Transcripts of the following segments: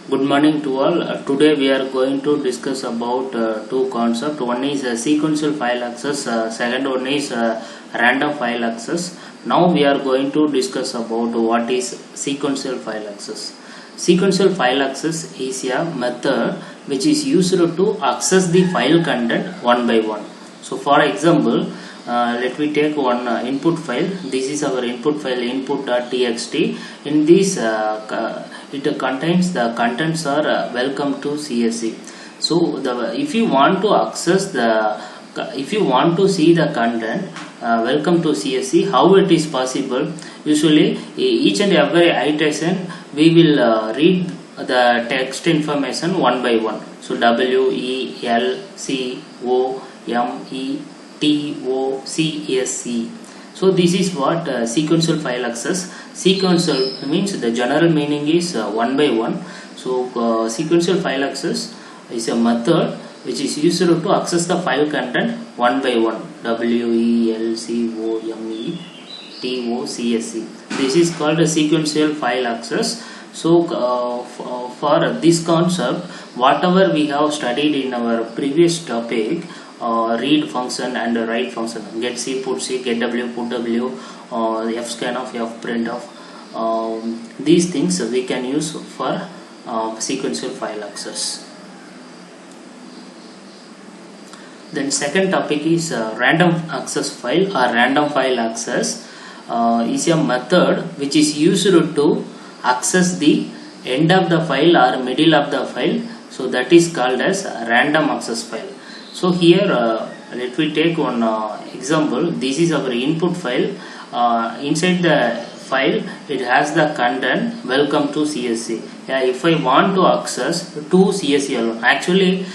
Good morning to all. Today we are going to discuss about two concepts. One is sequential file access. Second one is random file access. Now we are going to discuss about what is sequential file access. Sequential file access is a method which is used to access the file content one by one. So for example, let me take one input file. This is our input file, input.txt. In this it contains the contents are welcome to CSC. So if you want to access if you want to see the content welcome to CSC, how it is possible? Usually each and every iteration we will read the text information one by one. So W E L C O M E T O C S C. So this is what sequential file access. Sequential means the general meaning is one by one. So sequential file access is a method which is used to access the file content one by one. W E L C O M E T O C S C. This is called a sequential file access. So for this concept, whatever we have studied in our previous topic, read function and write function, get C, put C, get W, put W, F scan of, F print of, these things we can use for sequential file access. Then second topic is random access file or random file access is a method which is used to access the end of the file or middle of the file. So that is called as random access file. So here let me take one example. This is our input file. Inside the file it has the content welcome to CSC. If I want to access to CSC alone, actually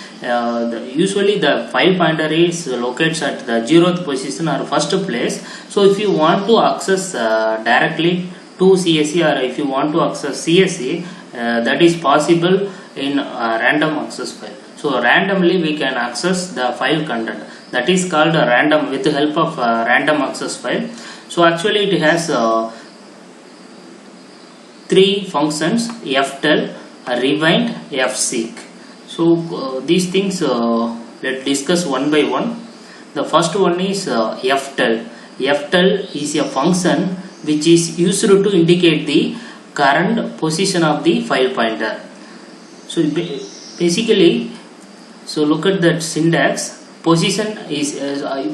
usually the file pointer is located at the 0th position or first place. So if you want to access directly to CSC, or if you want to access CSC, that is possible in random access file. So randomly we can access the file content. That is called a random, with the help of random access file. So actually it has three functions: ftell, rewind, fseek. So these things let's discuss one by one. The first one is ftell. Ftell is a function which is used to indicate the current position of the file pointer. So basically, so look at that syntax. Position is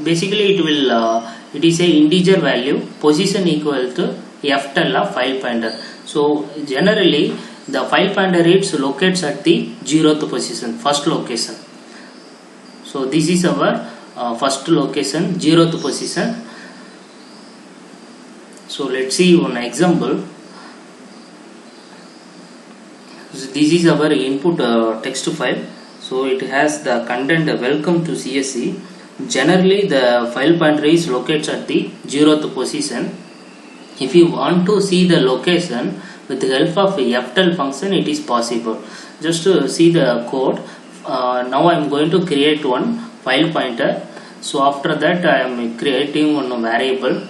basically it is a integer value. Position equal to ftell of file pointer. So generally the file pointer is located at the 0th position, first location. So this is our first location, 0th position. So let's see one example. So this is our input text file. So it has the content welcome to CSC. Generally the file pointer is located at the 0th position. If you want to see the location with the help of ftell function, it is possible. Just to see the code, now I am going to create one file pointer. So after that I am creating one variable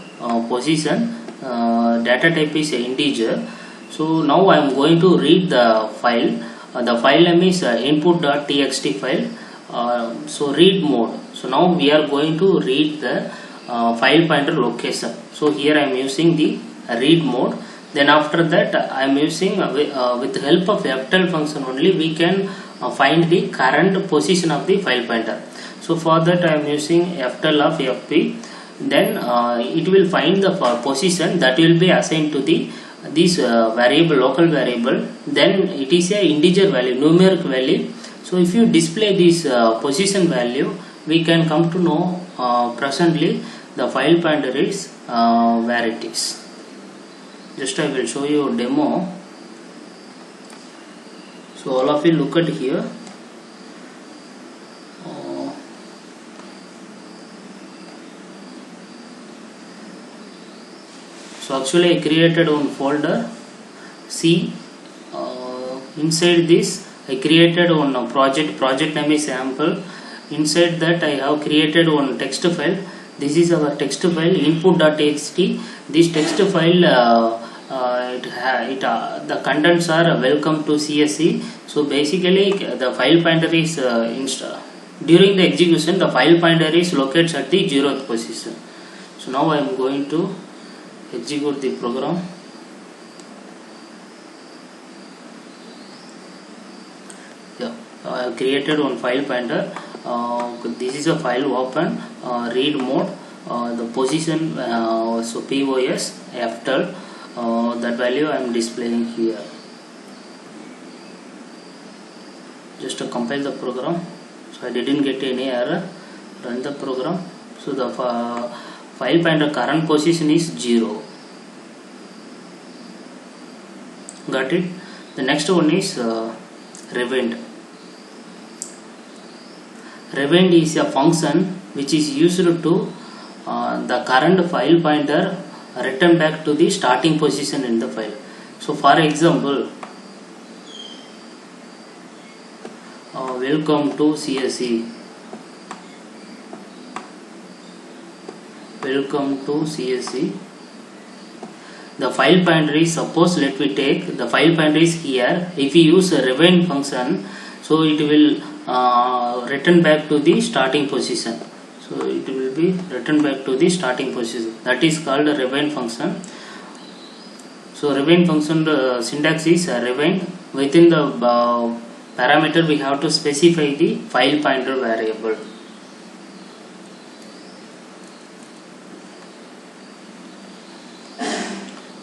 position. Data type is integer. So now I am going to read the file. The file name is input.txt file. So read mode. So now we are going to read the file pointer location. So here I am using the read mode. Then after that I am using with the help of ftell function only we can find the current position of the file pointer. So for that I am using ftell of fp. Then it will find the position that will be assigned to the this variable, local variable. Then it is a integer value, numeric value. So if you display this position value, we can come to know presently the file pointer is where it is. Just I will show you a demo. So all of you look at here. So actually I created one folder C. Inside this I created one project name is sample. Inside that I have created one text file. This is our text file, input.txt. This text file the contents are welcome to CSC. So basically the file pointer is during the execution the file pointer is located at the 0th position. So now I am going to execute the program. Yeah, I have created one file pointer. This is a file open, read mode, the position, so POS after that value I am displaying here. Just to compile the program. So I didn't get any error. Run the program. So the file pointer current position is 0. Got it? The next one is revend. Revend is a function which is used to the current file pointer return back to the starting position in the file. So for example, welcome to CSC. Welcome to CSC. The file pointer is, suppose let me take the file pointer is here. If we use a revend function, so it will return back to the starting position. So it will be returned back to the starting position. That is called a revend function. So revend function, the syntax is revend. Within the parameter we have to specify the file pointer variable.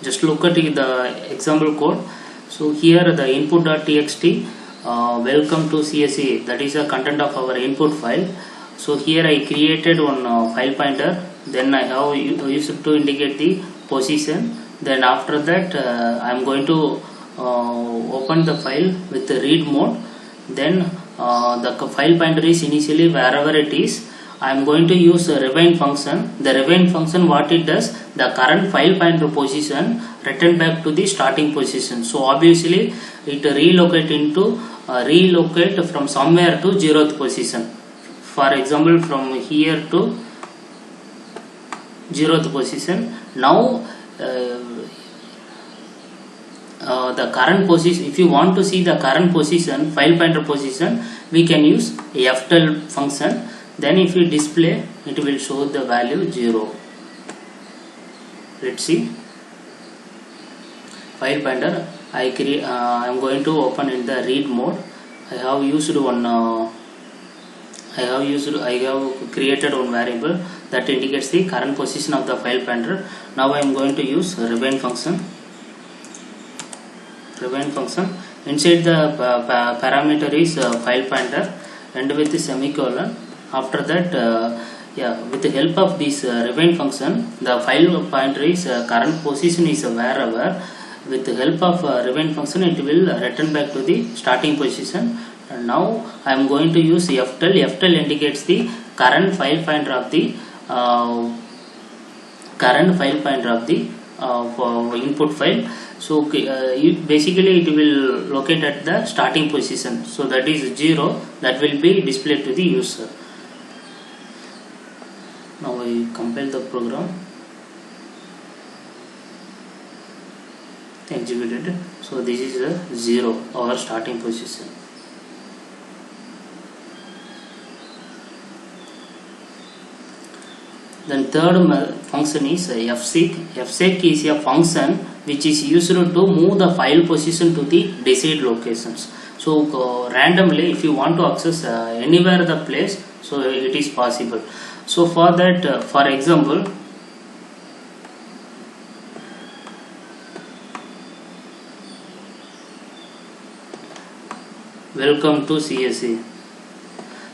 Just look at the example code. So here the input.txt, welcome to CSC, that is the content of our input file. So here I created one file pointer, then I have used to indicate the position. Then after that I am going to open the file with the read mode. Then the file pointer is initially wherever it is. I am going to use a revend function. The revend function, what it does, the current file pointer position return back to the starting position. So obviously it relocate from somewhere to 0th position. For example, from here to 0th position. Now the current position, if you want to see the current position, file pointer position, we can use ftl function. Then if you display, it will show the value 0. Let's see. File pointer I am going to open in the read mode. I have created one variable that indicates the current position of the file pointer. Now I am going to use revend function. Revend function, inside the parameter is file pointer and with the semicolon. After that, with the help of this revend function, the file pointer is current position is wherever. With the help of revend function, it will return back to the starting position. And now I am going to use ftl. ftl indicates the current file pointer of the input file. So basically it will locate at the starting position. So that is 0. That will be displayed to the user. Now I compile the program. Executed. So this is a 0, our starting position. Then third function is fseek. Fseek is a function which is used to move the file position to the desired locations. So randomly, if you want to access anywhere the place, so it is possible. So for that, for example, welcome to CSC.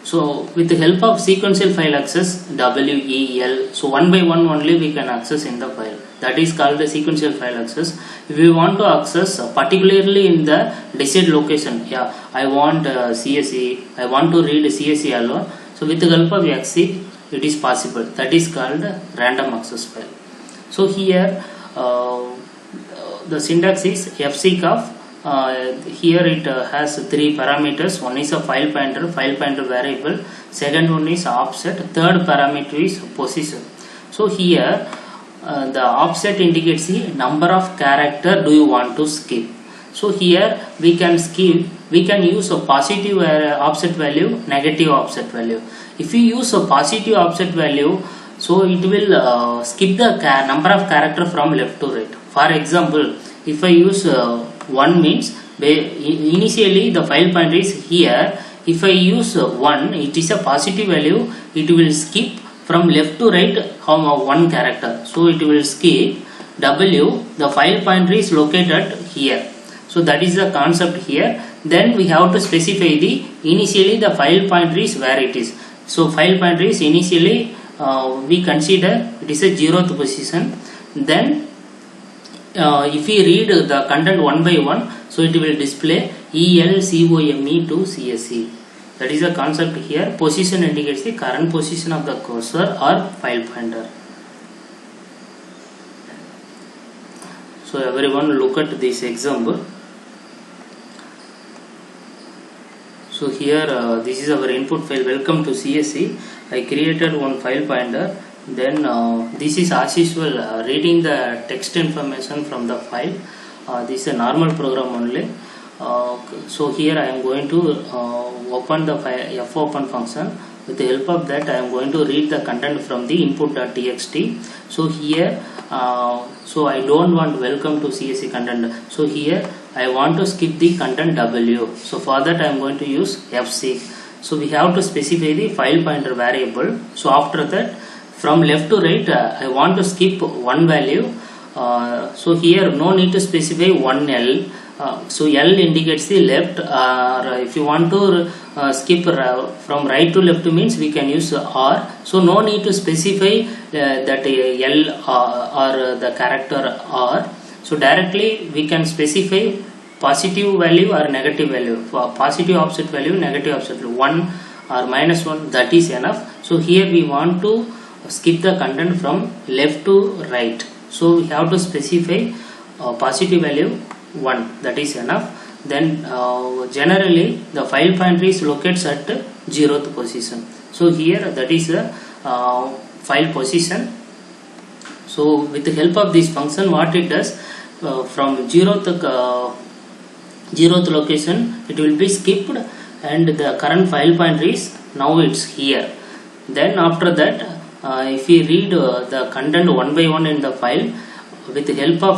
So with the help of sequential file access, WEL, so one by one only we can access in the file. That is called the sequential file access. If we want to access particularly in the desired location, I want CSC, I want to read CSC alone. So with the help of fseek, it is possible. That is called random access file. So here the syntax is fseek of. Here it has 3 parameters. One is a file pointer variable. Second one is offset. Third parameter is position. So here the offset indicates the number of character do you want to skip. So here we can skip, we can use a positive offset value, negative offset value. If you use a positive offset value, so it will skip the number of character from left to right. For example, if I use 1 means initially the file pointer is here. If I use 1, it is a positive value, it will skip from left to right 1 character. So it will skip W, the file pointer is located here. So that is the concept here. Then we have to specify the initially the file pointer is where it is. So file pointer is initially we consider it is a 0th position. Then if we read the content one by one, so it will display ELCOME to CSE. That is the concept here. Position indicates the current position of the cursor or file pointer. So everyone look at this example. So here this is our input file. Welcome to CSE. I created one file pointer. Then this is as usual reading the text information from the file. This is a normal program only. So here I am going to open the fopen function. With the help of that I am going to read the content from the input.txt. So here so I don't want welcome to CSE content. So here I want to skip the content W. So for that I am going to use fseek. So we have to specify the file pointer variable. So after that from left to right I want to skip one value. So here no need to specify 1L. So L indicates the left, or if you want to skip from right to left means we can use R. So no need to specify that L or the character R. So directly we can specify positive value or negative value. For positive offset value, negative offset value, 1 or -1, that is enough. So here we want to skip the content from left to right. So we have to specify positive value 1, that is enough. Then generally the file pointer is located at 0th position. So here that is the file position. So with the help of this function, what it does, from 0th location it will be skipped, and the current file pointer is now it's here. Then after that if we read the content one by one in the file with the help of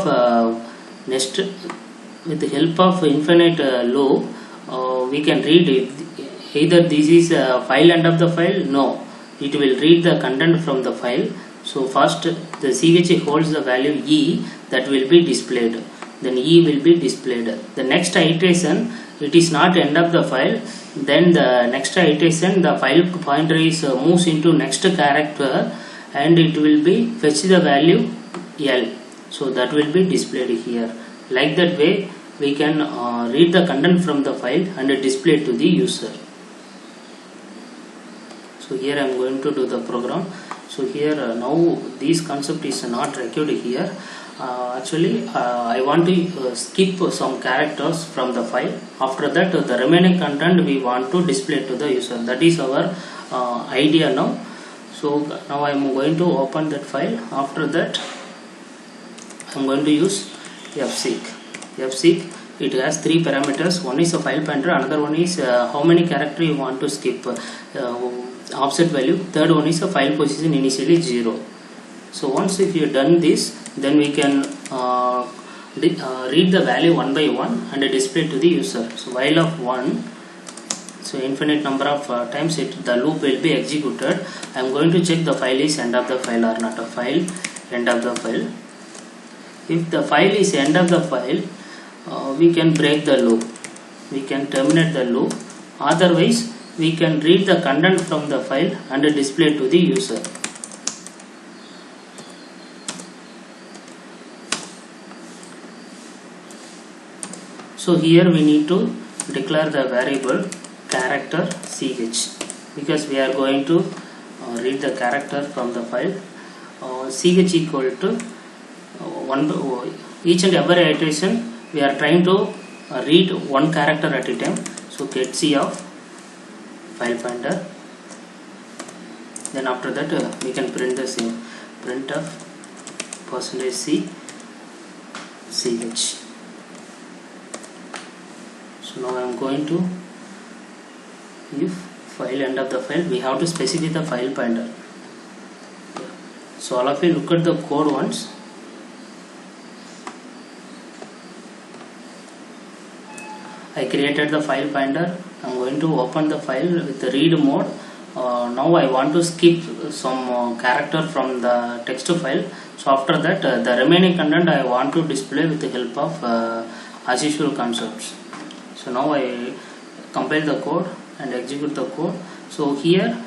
with the help of infinite loop, we can read it. Either this is file end of the file, no, it will read the content from the file. So first the CH holds the value E, that will be displayed, then E will be displayed. The next iteration, it is not end of the file, then the next iteration the file pointer is moves into next character and it will be fetch the value L. So that will be displayed here. Like that way we can read the content from the file and display it to the user. So here I am going to do the program. So here now this concept is not required here. Actually I want to skip some characters from the file. After that the remaining content we want to display to the user. That is our idea now. So now I am going to open that file. After that I am going to use fseek. fseek, it has 3 parameters. One is a file pointer, another one is how many character you want to skip, offset value, third one is a file position initially 0. So once if you done this, then we can read the value one by one and display to the user. So while of 1, so infinite number of times the loop will be executed. I am going to check the file is end of the file or not. A file end of the file. If the file is end of the file, we can break the loop, we can terminate the loop. Otherwise we can read the content from the file and display to the user. So here we need to declare the variable character ch, because we are going to read the character from the file. Ch equal to each and every iteration we are trying to read one character at a time. So get c of file pointer. Then after that we can print the same, print of percentage C ch. So now I am going to, if file end of the file, we have to specify the file pointer. So all of you look at the code once. I created the file pointer. I am going to open the file with the read mode. Now I want to skip some character from the text file. So after that the remaining content I want to display with the help of as usual concepts. So now I compile the code and execute the code. So here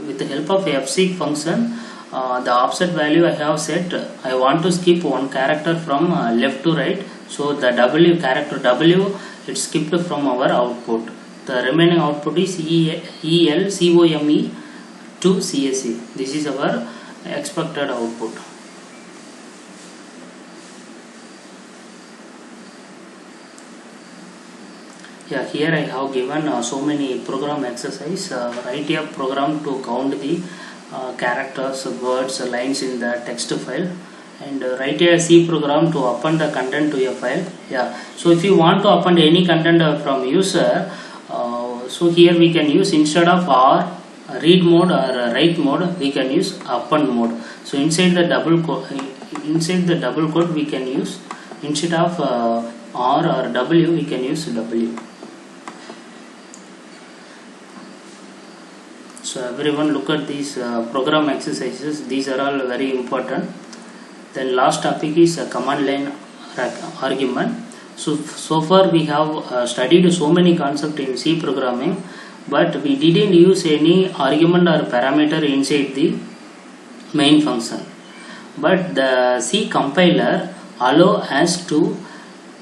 with the help of fseek function, the offset value I have set, I want to skip one character from left to right. So the W character W, it's skipped from our output. The remaining output is ELCOME to CSE. This is our expected output. Yeah, here I have given so many program exercise. Write a program to count the characters, words, lines in the text file, and write a C program to append the content to a file. Yeah, so if you want to append any content from user, so here we can use, instead of read mode or write mode, we can use append mode. So inside the double quote we can use, instead of R or W, we can use W. So everyone look at these program exercises. These are all very important. Then last topic is command line argument. So far we have studied so many concepts in C programming, but we didn't use any argument or parameter inside the main function. But the C compiler allow us to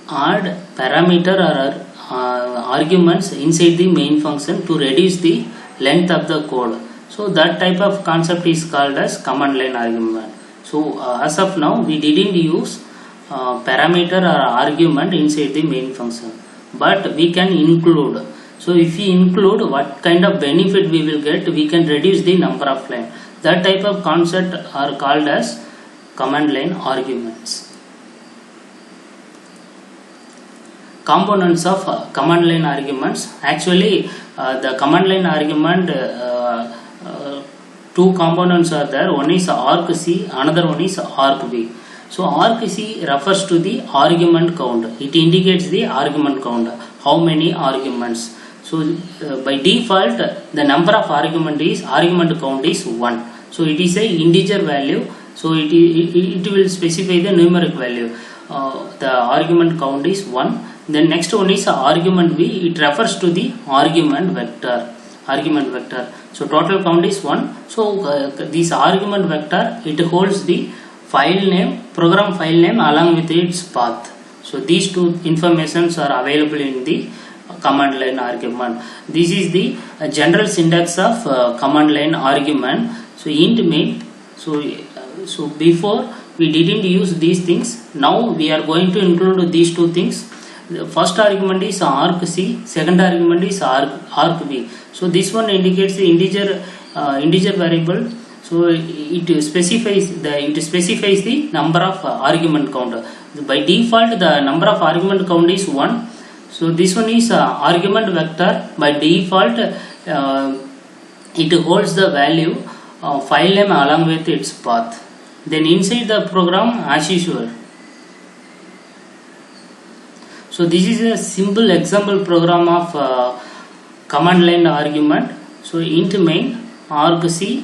add parameter or arguments inside the main function to reduce the length of the code. So that type of concept is called as command line argument. So as of now we didn't use parameter or argument inside the main function, but we can include. So if we include, what kind of benefit we will get, we can reduce the number of line. That type of concept are called as command line arguments. Components of command line arguments. Actually the command line argument, two components are there. One is argc, another one is argv. So argc refers to the argument count. It indicates the argument count, how many arguments. So by default the number of argument count is 1. So it is a integer value. So it will specify the numeric value. The argument count is 1. Then next one is argument v. It refers to the argument vector. So total count is 1. So this argument vector, it holds the file name, program file name along with its path. So these two informations are available in the command line argument. This is the general syntax of command line argument. So int main. So before we didn't use these things. Now we are going to include these two things. The first argument is argc, second argument is argv. So this one indicates the integer variable. So it specifies the number of argument count. By default the number of argument count is 1. So this one is argument vector. By default it holds the value file name along with its path. Then inside the program, as usual. So this is a simple example program of command line argument. So int main argc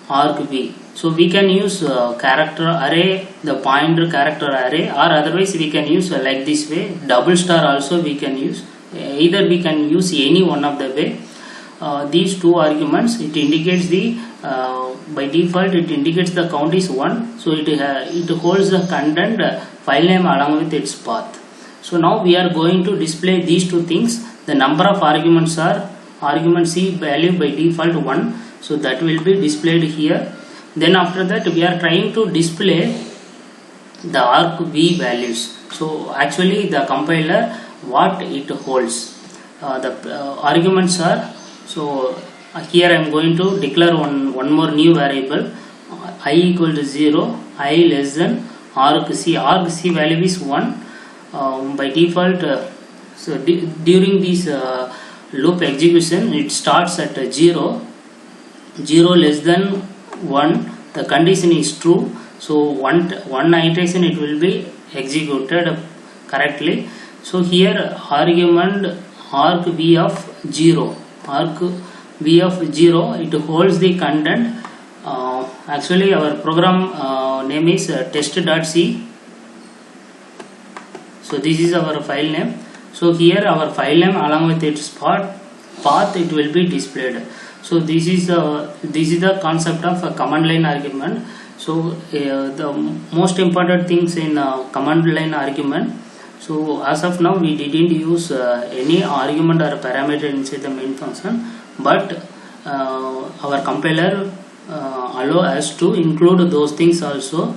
argv. So we can use character array, the pointer character array, or otherwise we can use like this way, double star also we can use. Either we can use any one of the way. These two arguments, it indicates the by default it indicates the count is 1. So it holds the content file name along with its path. So now we are going to display these two things. The number of arguments are argument C value by default 1. So that will be displayed here. Then after that we are trying to display the argv values. So actually the compiler, what it holds, the arguments are, so here I am going to declare one more new variable, I equal to 0, I less than argc value is 1 by default. During this loop execution, it starts at 0 less than 1, the condition is true, so one iteration it will be executed correctly. So here argument arg v of 0, it holds the content. Actually our program name is test.c. so this is our file name. So here our file name along with its path it will be displayed. So this is the concept of a command line argument. So the most important things in command line argument. So as of now we didn't use any argument or parameter inside the main function, but our compiler allow us to include those things also.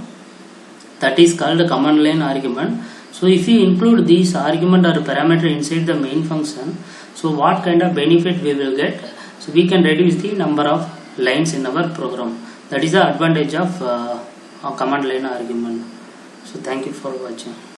That is called command line argument. So if you include these argument or parameter inside the main function, so what kind of benefit we will get? So we can reduce the number of lines in our program. That is the advantage of command line argument. So thank you for watching.